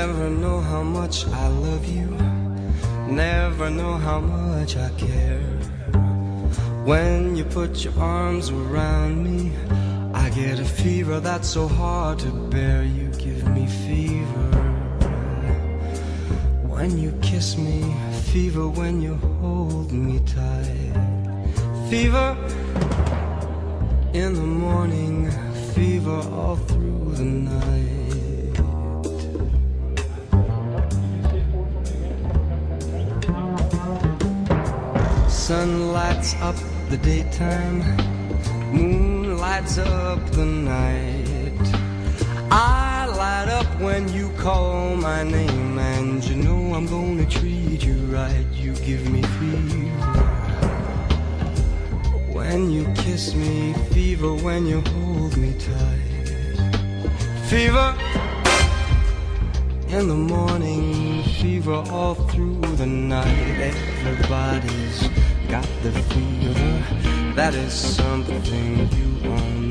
Never know how much I love you, never know how much I care. When you put your arms around me, I get a fever that's so hard to bear. You give me fever when you kiss me, fever when you hold me tight. Fever in the morning, fever all through the night. Sun lights up the daytime, moon lights up the night. I light up when you call my name, and you know I'm gonna treat you right. You give me fever when you kiss me, fever when you hold me tight. Fever in the morning, fever all through the night. Everybody's got the fever, that is something you own.